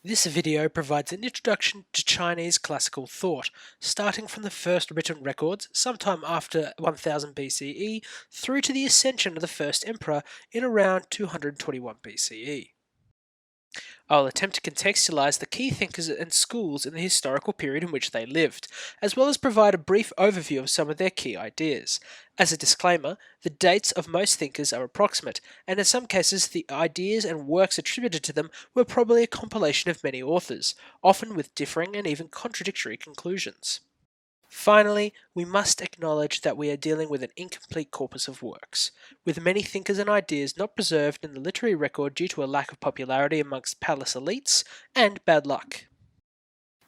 This video provides an introduction to Chinese classical thought, starting from the first written records sometime after 1000 BCE through to the ascension of the first emperor in around 221 BCE. I'll attempt to contextualize the key thinkers and schools in the historical period in which they lived, as well as provide a brief overview of some of their key ideas. As a disclaimer, the dates of most thinkers are approximate, and in some cases the ideas and works attributed to them were probably a compilation of many authors, often with differing and even contradictory conclusions. Finally, we must acknowledge that we are dealing with an incomplete corpus of works, with many thinkers and ideas not preserved in the literary record due to a lack of popularity amongst palace elites and bad luck.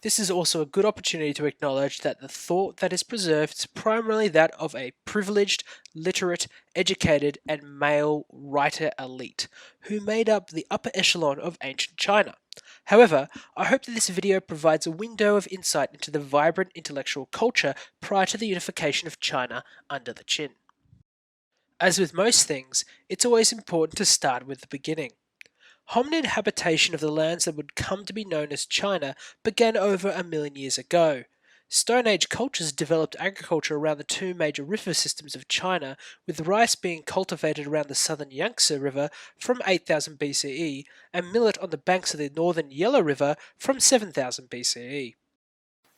This is also a good opportunity to acknowledge that the thought that is preserved is primarily that of a privileged, literate, educated, and male writer elite, who made up the upper echelon of ancient China. However, I hope that this video provides a window of insight into the vibrant intellectual culture prior to the unification of China under the Qin. As with most things, it's always important to start with the beginning. Hominid habitation of the lands that would come to be known as China began over 1,000,000 years ago. Stone Age cultures developed agriculture around the two major river systems of China, with rice being cultivated around the southern Yangtze River from 8000 BCE and millet on the banks of the northern Yellow River from 7000 BCE.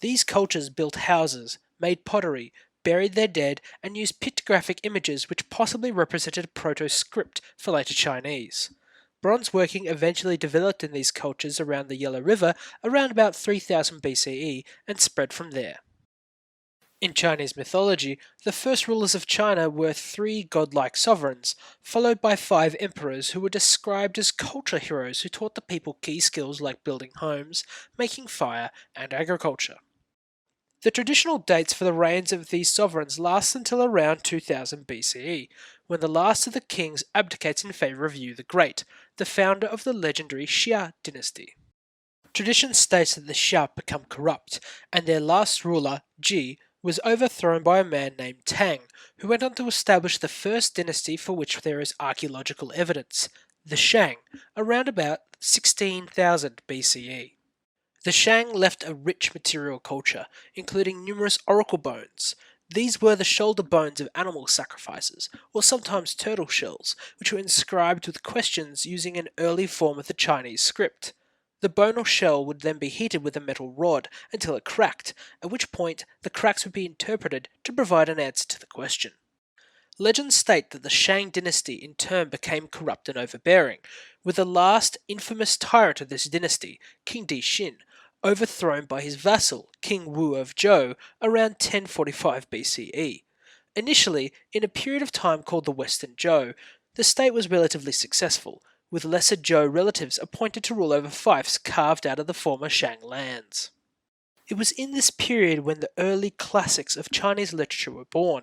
These cultures built houses, made pottery, buried their dead, and used pictographic images which possibly represented proto-script for later Chinese. Bronze working eventually developed in these cultures around the Yellow River around about 3000 BCE and spread from there. In Chinese mythology, the first rulers of China were 3 godlike sovereigns, followed by 5 emperors who were described as culture heroes who taught the people key skills like building homes, making fire, and agriculture. The traditional dates for the reigns of these sovereigns last until around 2000 BCE, when the last of the kings abdicates in favour of Yu the Great, the founder of the legendary Xia dynasty. Tradition states that the Xia become corrupt, and their last ruler, Ji, was overthrown by a man named Tang, who went on to establish the first dynasty for which there is archaeological evidence, the Shang, around about 16,000 BCE. The Shang left a rich material culture, including numerous oracle bones. These were the shoulder bones of animal sacrifices, or sometimes turtle shells, which were inscribed with questions using an early form of the Chinese script. The bone or shell would then be heated with a metal rod until it cracked, at which point the cracks would be interpreted to provide an answer to the question. Legends state that the Shang dynasty in turn became corrupt and overbearing, with the last infamous tyrant of this dynasty, King Dixin, overthrown by his vassal, King Wu of Zhou, around 1045 BCE. Initially, in a period of time called the Western Zhou, the state was relatively successful, with lesser Zhou relatives appointed to rule over fiefs carved out of the former Shang lands. It was in this period when the early classics of Chinese literature were born.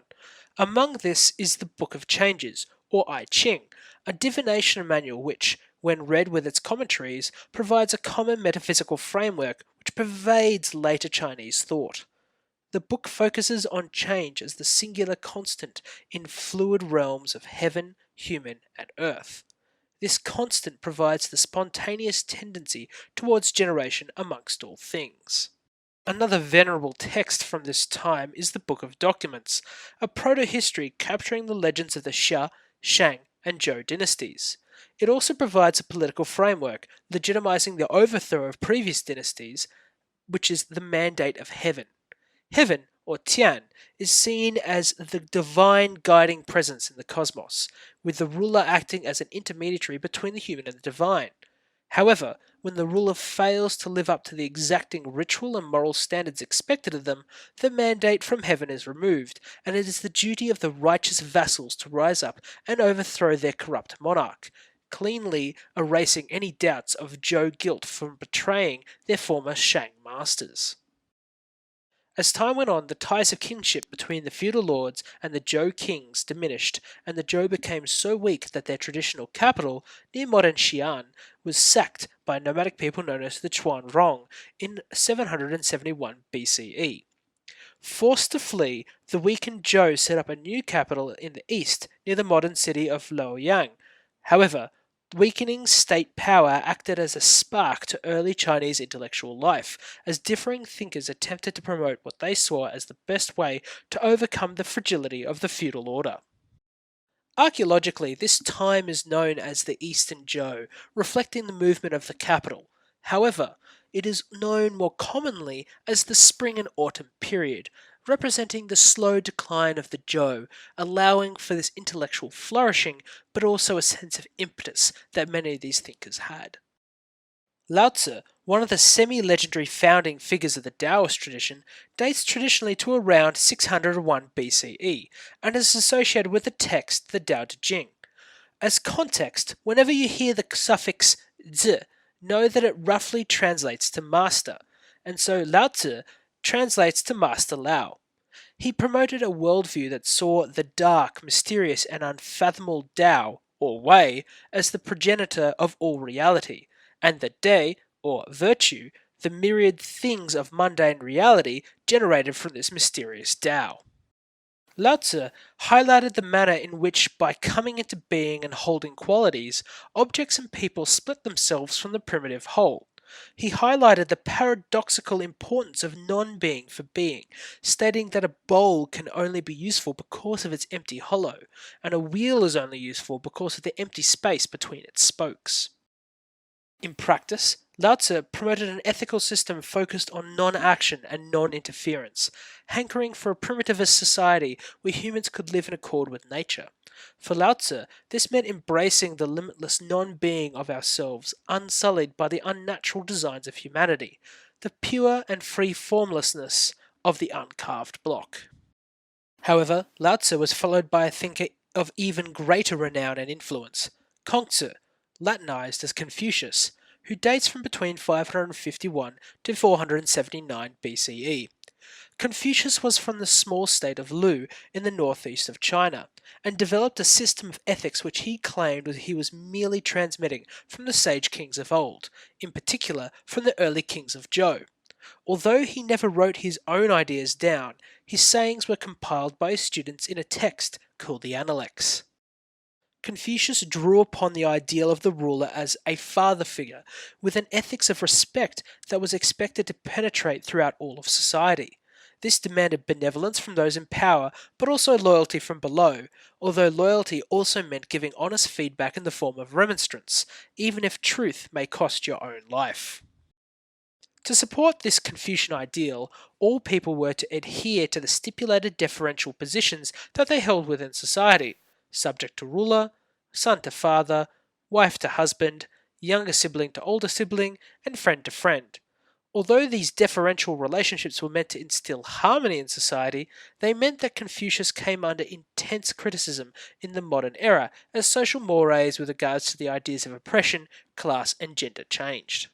Among this is the Book of Changes, or I Ching, a divination manual which, when read with its commentaries, provides a common metaphysical framework which pervades later Chinese thought. The book focuses on change as the singular constant in fluid realms of heaven, human, and earth. This constant provides the spontaneous tendency towards generation amongst all things. Another venerable text from this time is the Book of Documents, a proto-history capturing the legends of the Xia, Shang, and Zhou dynasties. It also provides a political framework, legitimizing the overthrow of previous dynasties, which is the mandate of heaven. Heaven, or Tian, is seen as the divine guiding presence in the cosmos, with the ruler acting as an intermediary between the human and the divine. However, when the ruler fails to live up to the exacting ritual and moral standards expected of them, the mandate from heaven is removed, and it is the duty of the righteous vassals to rise up and overthrow their corrupt monarch, cleanly erasing any doubts of Zhou guilt from betraying their former Shang masters. As time went on, the ties of kinship between the feudal lords and the Zhou kings diminished, and the Zhou became so weak that their traditional capital, near modern Xi'an, was sacked by nomadic people known as the Chuanrong in 771 BCE. Forced to flee, the weakened Zhou set up a new capital in the east near the modern city of Luoyang. However, Weakening state power acted as a spark to early Chinese intellectual life, as differing thinkers attempted to promote what they saw as the best way to overcome the fragility of the feudal order. Archaeologically, this time is known as the Eastern Zhou, reflecting the movement of the capital. However, it is known more commonly as the Spring and Autumn period, representing the slow decline of the Zhou, allowing for this intellectual flourishing, but also a sense of impetus that many of these thinkers had. Lao Tzu, one of the semi-legendary founding figures of the Taoist tradition, dates traditionally to around 601 BCE and is associated with the text the Tao Te Ching. As context, whenever you hear the suffix zi, know that it roughly translates to master, and so Lao Tzu translates to Master Lao. He promoted a worldview that saw the dark, mysterious, and unfathomable Tao, or Way, as the progenitor of all reality, and the Dai, or virtue, the myriad things of mundane reality generated from this mysterious Tao. Lao Tzu highlighted the manner in which, by coming into being and holding qualities, objects and people split themselves from the primitive whole. He highlighted the paradoxical importance of non-being for being, stating that a bowl can only be useful because of its empty hollow, and a wheel is only useful because of the empty space between its spokes. In practice, Lao Tzu promoted an ethical system focused on non-action and non-interference, hankering for a primitivist society where humans could live in accord with nature. For Lao Tzu, this meant embracing the limitless non-being of ourselves, unsullied by the unnatural designs of humanity, the pure and free formlessness of the uncarved block. However, Lao Tzu was followed by a thinker of even greater renown and influence, Kongzi, Latinized as Confucius, who dates from between 551 to 479 BCE. Confucius was from the small state of Lu in the northeast of China, and developed a system of ethics which he claimed he was merely transmitting from the sage kings of old, in particular from the early kings of Zhou. Although he never wrote his own ideas down, his sayings were compiled by his students in a text called the Analects. Confucius drew upon the ideal of the ruler as a father figure, with an ethics of respect that was expected to penetrate throughout all of society. This demanded benevolence from those in power, but also loyalty from below, although loyalty also meant giving honest feedback in the form of remonstrance, even if truth may cost your own life. To support this Confucian ideal, all people were to adhere to the stipulated deferential positions that they held within society: subject to ruler, son to father, wife to husband, younger sibling to older sibling, and friend to friend. Although these deferential relationships were meant to instill harmony in society, they meant that Confucius came under intense criticism in the modern era as social mores with regards to the ideas of oppression, class, and gender changed.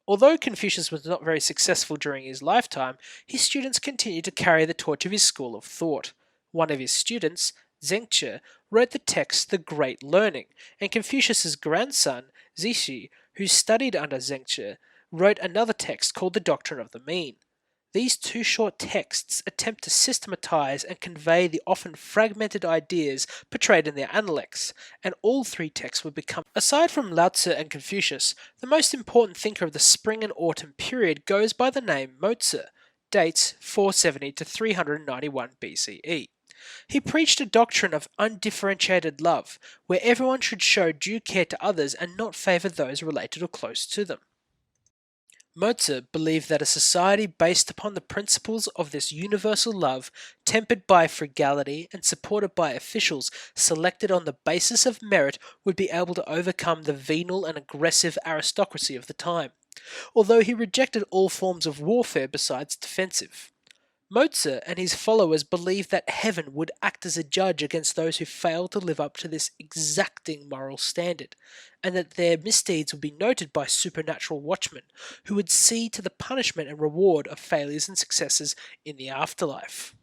Although Confucius was not very successful during his lifetime, his students continued to carry the torch of his school of thought. One of his students, Zhengzhi, wrote the text The Great Learning, and Confucius's grandson, Zixi, who studied under Zhengzhi, wrote another text called The Doctrine of the Mean. These two short texts attempt to systematize and convey the often fragmented ideas portrayed in their Analects, and all three texts would become, aside from Lao Tzu and Confucius, the most important thinker of the Spring and Autumn period goes by the name Mozi, dates 470 to 391 BCE. He preached a doctrine of undifferentiated love, where everyone should show due care to others and not favour those related or close to them. Mozi believed that a society based upon the principles of this universal love, tempered by frugality and supported by officials selected on the basis of merit, would be able to overcome the venal and aggressive aristocracy of the time, although he rejected all forms of warfare besides defensive. Mozi and his followers believed that heaven would act as a judge against those who failed to live up to this exacting moral standard, and that their misdeeds would be noted by supernatural watchmen, who would see to the punishment and reward of failures and successes in the afterlife.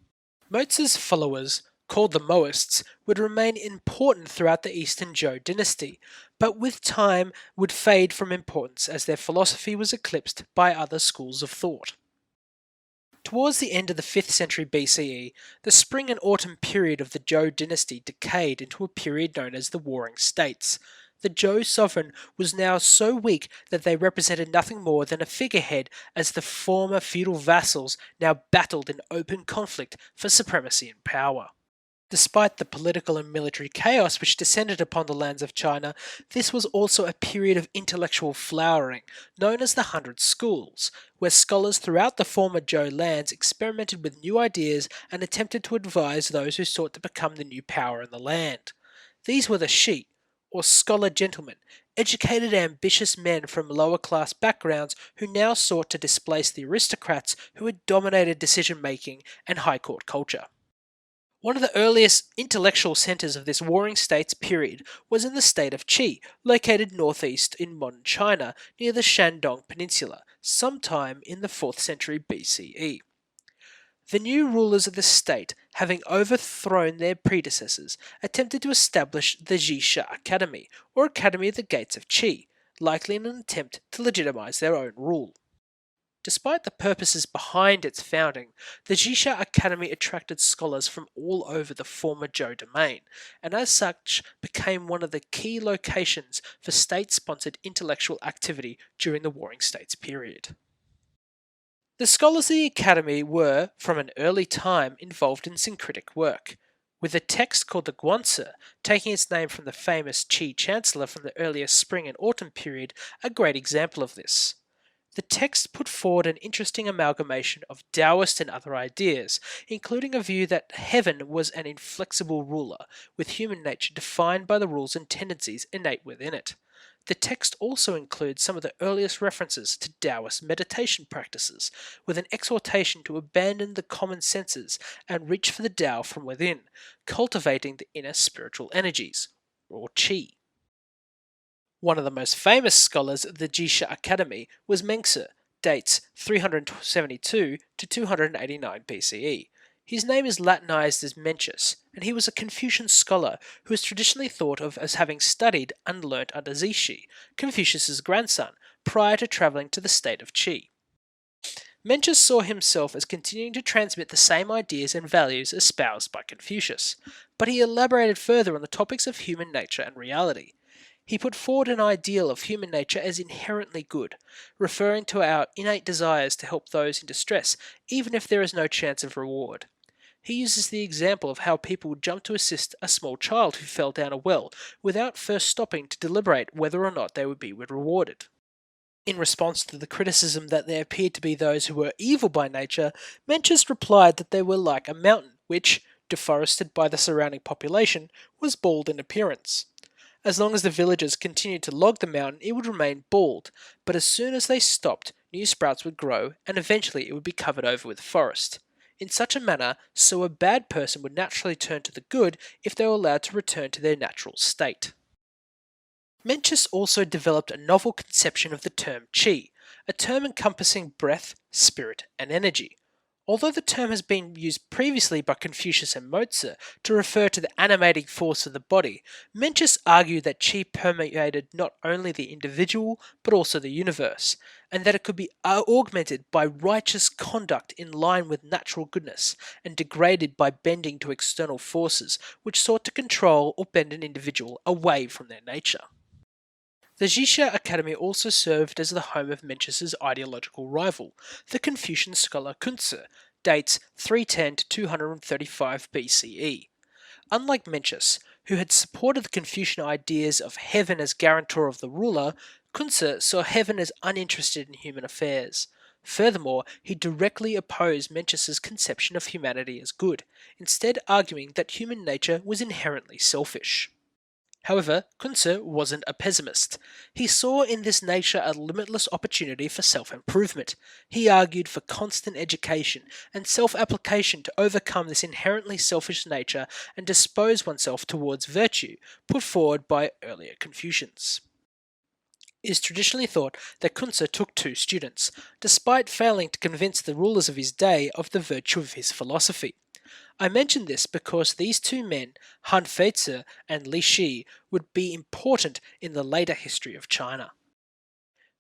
Mozi's followers, called the Moists, would remain important throughout the Eastern Zhou dynasty, but with time would fade from importance as their philosophy was eclipsed by other schools of thought. Towards the end of the 5th century BCE, the spring and autumn period of the Zhou dynasty decayed into a period known as the Warring States. The Zhou sovereign was now so weak that they represented nothing more than a figurehead as the former feudal vassals now battled in open conflict for supremacy and power. Despite the political and military chaos which descended upon the lands of China, this was also a period of intellectual flowering, known as the Hundred Schools, where scholars throughout the former Zhou lands experimented with new ideas and attempted to advise those who sought to become the new power in the land. These were the Shi, or scholar gentlemen, educated ambitious men from lower class backgrounds who now sought to displace the aristocrats who had dominated decision making and high court culture. One of the earliest intellectual centres of this Warring States period was in the state of Qi, located northeast in modern China near the Shandong Peninsula, sometime in the 4th century BCE. The new rulers of the state, having overthrown their predecessors, attempted to establish the Zhisha Academy, or Academy of the Gates of Qi, likely in an attempt to legitimize their own rule. Despite the purposes behind its founding, the Zhisha Academy attracted scholars from all over the former Zhou domain, and as such became one of the key locations for state-sponsored intellectual activity during the Warring States period. The scholars of the Academy were, from an early time, involved in syncretic work, with a text called the Guanzi, taking its name from the famous Qi Chancellor from the earlier spring and autumn period, a great example of this. The text put forward an interesting amalgamation of Taoist and other ideas, including a view that heaven was an inflexible ruler, with human nature defined by the rules and tendencies innate within it. The text also includes some of the earliest references to Taoist meditation practices, with an exhortation to abandon the common senses and reach for the Tao from within, cultivating the inner spiritual energies, or Qi. One of the most famous scholars of the Zhisha Academy was Mencius, dates 372 to 289 BCE. His name is Latinized as Mencius, and he was a Confucian scholar who is traditionally thought of as having studied and learnt under Zixi, Confucius's grandson, prior to travelling to the state of Qi. Mencius saw himself as continuing to transmit the same ideas and values espoused by Confucius, but he elaborated further on the topics of human nature and reality. He put forward an ideal of human nature as inherently good, referring to our innate desires to help those in distress, even if there is no chance of reward. He uses the example of how people would jump to assist a small child who fell down a well, without first stopping to deliberate whether or not they would be rewarded. In response to the criticism that there appeared to be those who were evil by nature, Mencius replied that they were like a mountain, which, deforested by the surrounding population, was bald in appearance. As long as the villagers continued to log the mountain, it would remain bald, but as soon as they stopped, new sprouts would grow, and eventually it would be covered over with forest. In such a manner, so a bad person would naturally turn to the good if they were allowed to return to their natural state. Mencius also developed a novel conception of the term qi, a term encompassing breath, spirit, and energy. Although the term has been used previously by Confucius and Mozi to refer to the animating force of the body, Mencius argued that qi permeated not only the individual but also the universe, and that it could be augmented by righteous conduct in line with natural goodness, and degraded by bending to external forces which sought to control or bend an individual away from their nature. The Zhisha Academy also served as the home of Mencius's ideological rival, the Confucian scholar Kunzi, dates 310 to 235 BCE. Unlike Mencius, who had supported the Confucian ideas of heaven as guarantor of the ruler, Kunzi saw heaven as uninterested in human affairs. Furthermore, he directly opposed Mencius's conception of humanity as good, instead arguing that human nature was inherently selfish. However, Kunzi wasn't a pessimist. He saw in this nature a limitless opportunity for self-improvement. He argued for constant education and self-application to overcome this inherently selfish nature and dispose oneself towards virtue, put forward by earlier Confucians. It is traditionally thought that Kunzi took 2 students, despite failing to convince the rulers of his day of the virtue of his philosophy. I mention this because these 2 men, Han Feizi and Li Shi, would be important in the later history of China.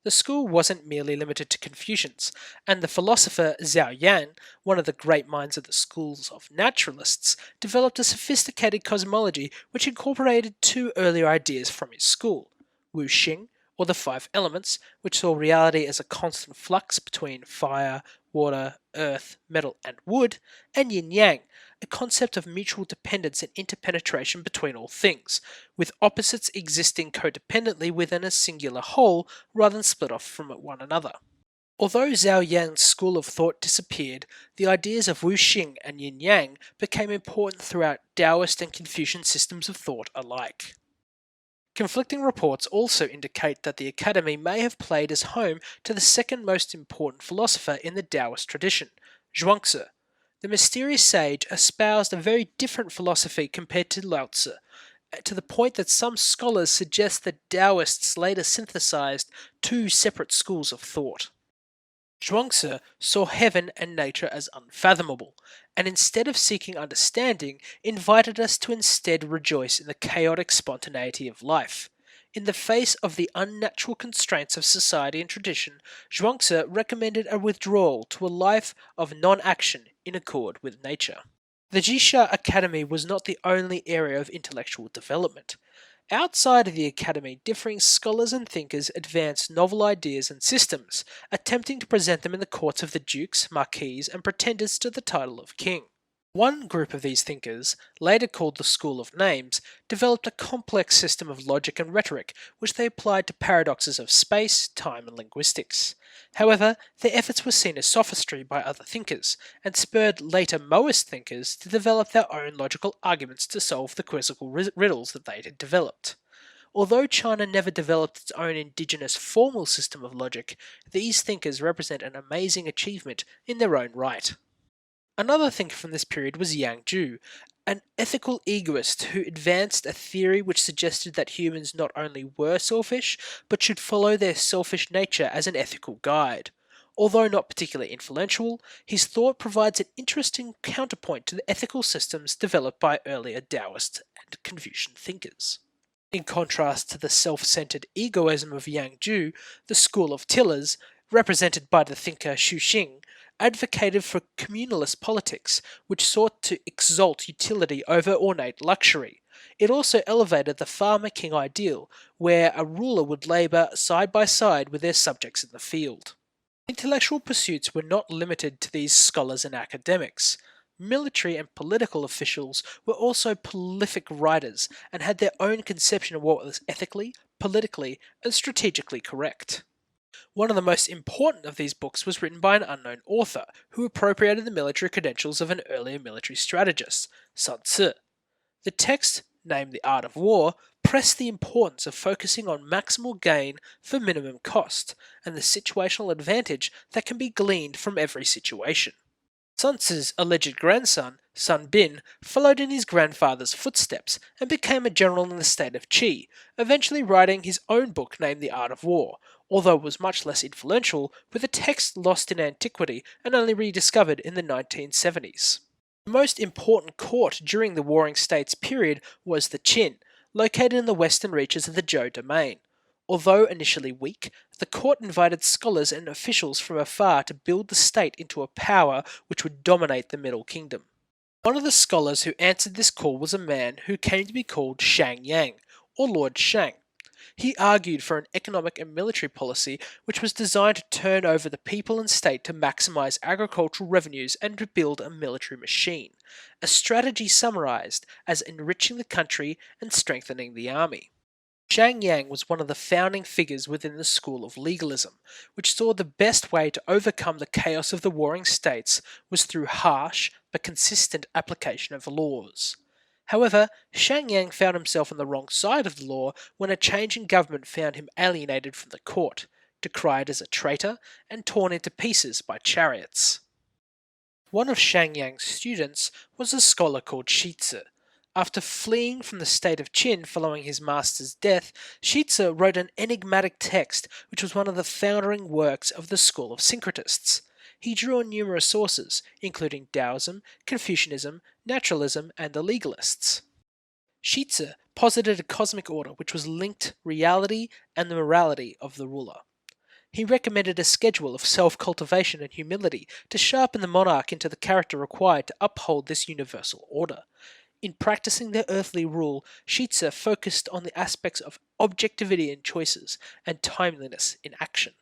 The school wasn't merely limited to Confucians, and the philosopher Zhao Yan, one of the great minds of the schools of naturalists, developed a sophisticated cosmology which incorporated two earlier ideas from his school: Wu Xing, or the five elements, which saw reality as a constant flux between fire, water, earth, metal, and wood, and yin yang, a concept of mutual dependence and interpenetration between all things, with opposites existing codependently within a singular whole rather than split off from one another. Although Zhao Yan's school of thought disappeared, the ideas of Wu Xing and yin yang became important throughout Taoist and Confucian systems of thought alike. Conflicting reports also indicate that the academy may have played as home to the second most important philosopher in the Taoist tradition, Zhuangzi. The mysterious sage espoused a very different philosophy compared to Lao Tzu, to the point that some scholars suggest that Taoists later synthesized two separate schools of thought. Zhuangzi saw heaven and nature as unfathomable, and instead of seeking understanding, invited us to instead rejoice in the chaotic spontaneity of life. In the face of the unnatural constraints of society and tradition, Zhuangzi recommended a withdrawal to a life of non-action in accord with nature. The Jisha Academy was not the only area of intellectual development. Outside of the academy, differing scholars and thinkers advanced novel ideas and systems, attempting to present them in the courts of the dukes, marquises, and pretenders to the title of king. One group of these thinkers, later called the School of Names, developed a complex system of logic and rhetoric which they applied to paradoxes of space, time, and linguistics. However, their efforts were seen as sophistry by other thinkers, and spurred later Moist thinkers to develop their own logical arguments to solve the quizzical riddles that they had developed. Although China never developed its own indigenous formal system of logic, these thinkers represent an amazing achievement in their own right. Another thinker from this period was Yang Zhu, an ethical egoist who advanced a theory which suggested that humans not only were selfish, but should follow their selfish nature as an ethical guide. Although not particularly influential, his thought provides an interesting counterpoint to the ethical systems developed by earlier Taoist and Confucian thinkers. In contrast to the self-centered egoism of Yang Zhu, the school of tillers, represented by the thinker Xu Xing, advocated for communalist politics, which sought to exalt utility over ornate luxury. It also elevated the farmer-king ideal, where a ruler would labour side by side with their subjects in the field. Intellectual pursuits were not limited to these scholars and academics. Military and political officials were also prolific writers and had their own conception of what was ethically, politically, and strategically correct. One of the most important of these books was written by an unknown author, who appropriated the military credentials of an earlier military strategist, Sun Tzu. The text, named The Art of War, pressed the importance of focusing on maximal gain for minimum cost, and the situational advantage that can be gleaned from every situation. Sun Tzu's alleged grandson, Sun Bin, followed in his grandfather's footsteps and became a general in the state of Qi, eventually writing his own book named The Art of War, although it was much less influential, with the text lost in antiquity and only rediscovered in the 1970s. The most important court during the Warring States period was the Qin, located in the western reaches of the Zhou domain. Although initially weak, the court invited scholars and officials from afar to build the state into a power which would dominate the Middle Kingdom. One of the scholars who answered this call was a man who came to be called Shang Yang, or Lord Shang. He argued for an economic and military policy which was designed to turn over the people and state to maximize agricultural revenues and to build a military machine, a strategy summarized as enriching the country and strengthening the army. Shang Yang was one of the founding figures within the school of legalism, which saw the best way to overcome the chaos of the warring states was through harsh but consistent application of laws. However, Shang Yang found himself on the wrong side of the law when a change in government found him alienated from the court, decried as a traitor, and torn into pieces by chariots. One of Shang Yang's students was a scholar called Shizi. After fleeing from the state of Qin following his master's death, Shizi wrote an enigmatic text which was one of the founding works of the school of syncretists. He drew on numerous sources, including Taoism, Confucianism, naturalism, and the legalists. Shizi posited a cosmic order which was linked reality and the morality of the ruler. He recommended a schedule of self-cultivation and humility to sharpen the monarch into the character required to uphold this universal order. In practicing their earthly rule, Shizi focused on the aspects of objectivity in choices and timeliness in action.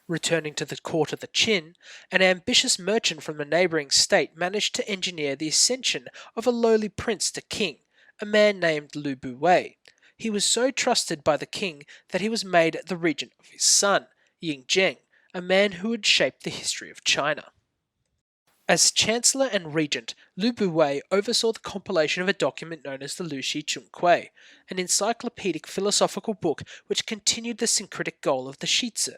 Returning to the court of the Qin, an ambitious merchant from a neighbouring state managed to engineer the ascension of a lowly prince to king, a man named Lu Buwei. He was so trusted by the king that he was made the regent of his son, Ying Zheng, a man who had shaped the history of China. As Chancellor and Regent, Lu Buwei oversaw the compilation of a document known as the Lu Shi Chung Kui, an encyclopedic philosophical book which continued the syncretic goal of the Shizi.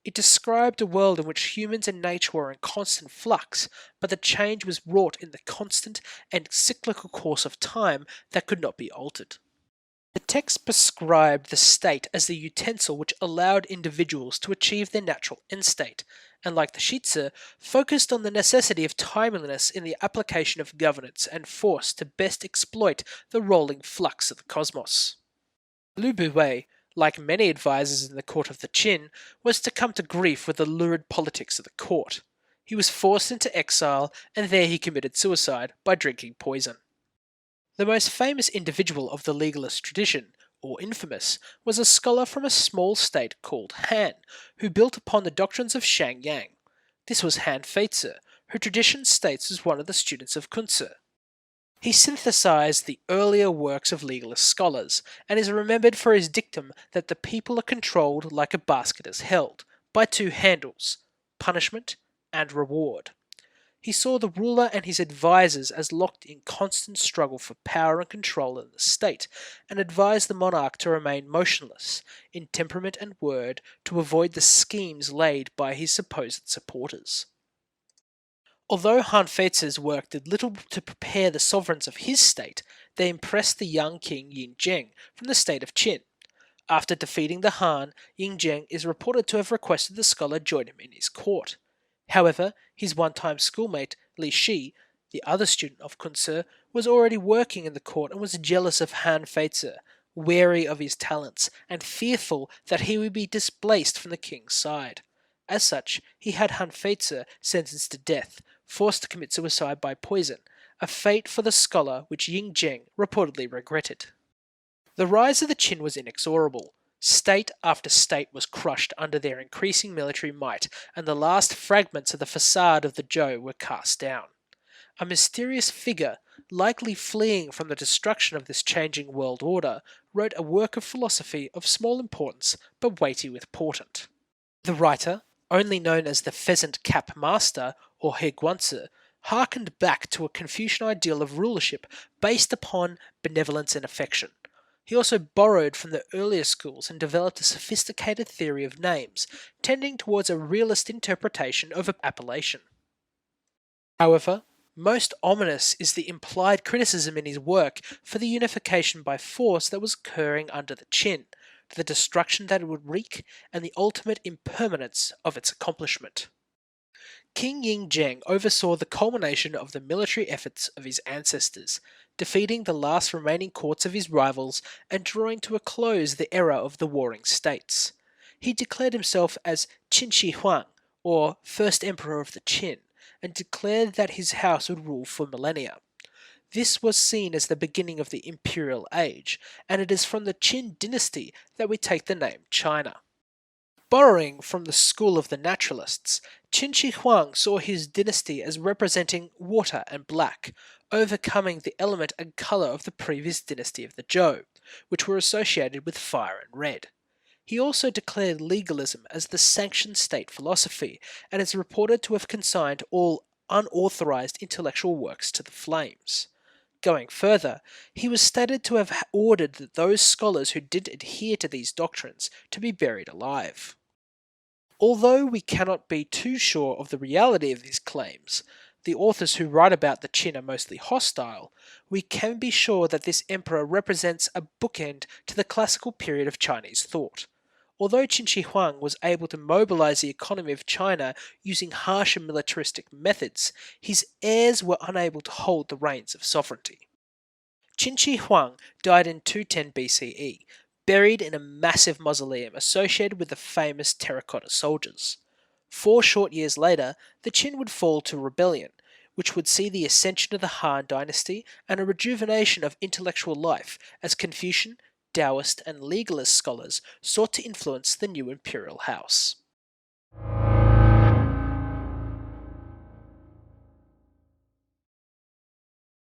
It described a world in which humans and nature were in constant flux, but the change was wrought in the constant and cyclical course of time that could not be altered. The text prescribed the state as the utensil which allowed individuals to achieve their natural end state, and like the Shizi, focused on the necessity of timeliness in the application of governance and force to best exploit the rolling flux of the cosmos. Lu Buwei, like many advisors in the court of the Qin, was to come to grief with the lurid politics of the court. He was forced into exile, and there he committed suicide by drinking poison. The most famous individual of the legalist tradition, or infamous, was a scholar from a small state called Han, who built upon the doctrines of Shang Yang. This was Han Feizi, who tradition states was one of the students of Kunzi. He synthesized the earlier works of legalist scholars, and is remembered for his dictum that the people are controlled like a basket is held, by two handles, punishment and reward. He saw the ruler and his advisers as locked in constant struggle for power and control in the state, and advised the monarch to remain motionless, in temperament and word, to avoid the schemes laid by his supposed supporters. Although Han Feizi's work did little to prepare the sovereigns of his state, they impressed the young king Ying Zheng from the state of Qin. After defeating the Han, Ying Zheng is reported to have requested the scholar join him in his court. However, his one-time schoolmate, Li Shi, the other student of Kunzi, was already working in the court and was jealous of Han Feizi, wary of his talents, and fearful that he would be displaced from the king's side. As such, he had Han Feizi sentenced to death, forced to commit suicide by poison, a fate for the scholar which Ying Zheng reportedly regretted. The rise of the Qin was inexorable. State after state was crushed under their increasing military might, and the last fragments of the facade of the Zhou were cast down. A mysterious figure, likely fleeing from the destruction of this changing world order, wrote a work of philosophy of small importance but weighty with portent. The writer, only known as the Pheasant Cap Master, or Heguanzi, harkened back to a Confucian ideal of rulership based upon benevolence and affection. He also borrowed from the earlier schools and developed a sophisticated theory of names, tending towards a realist interpretation of appellation. However, most ominous is the implied criticism in his work for the unification by force that was occurring under the Qin, the destruction that it would wreak, and the ultimate impermanence of its accomplishment. King Ying Zheng oversaw the culmination of the military efforts of his ancestors, defeating the last remaining courts of his rivals and drawing to a close the era of the warring states. He declared himself as Qin Shi Huang, or First Emperor of the Qin, and declared that his house would rule for millennia. This was seen as the beginning of the Imperial Age, and it is from the Qin dynasty that we take the name China. Borrowing from the school of the naturalists, Qin Shi Huang saw his dynasty as representing water and black, overcoming the element and colour of the previous dynasty of the Zhou, which were associated with fire and red. He also declared legalism as the sanctioned state philosophy, and is reported to have consigned all unauthorized intellectual works to the flames. Going further, he was stated to have ordered that those scholars who did adhere to these doctrines to be buried alive. Although we cannot be too sure of the reality of these claims, the authors who write about the Qin are mostly hostile, we can be sure that this emperor represents a bookend to the classical period of Chinese thought. Although Qin Shi Huang was able to mobilize the economy of China using harsh and militaristic methods, his heirs were unable to hold the reins of sovereignty. Qin Shi Huang died in 210 BCE, buried in a massive mausoleum associated with the famous terracotta soldiers. 4 short years later, the Qin would fall to rebellion, which would see the ascension of the Han dynasty and a rejuvenation of intellectual life as Confucian, Taoist, and legalist scholars sought to influence the new imperial house.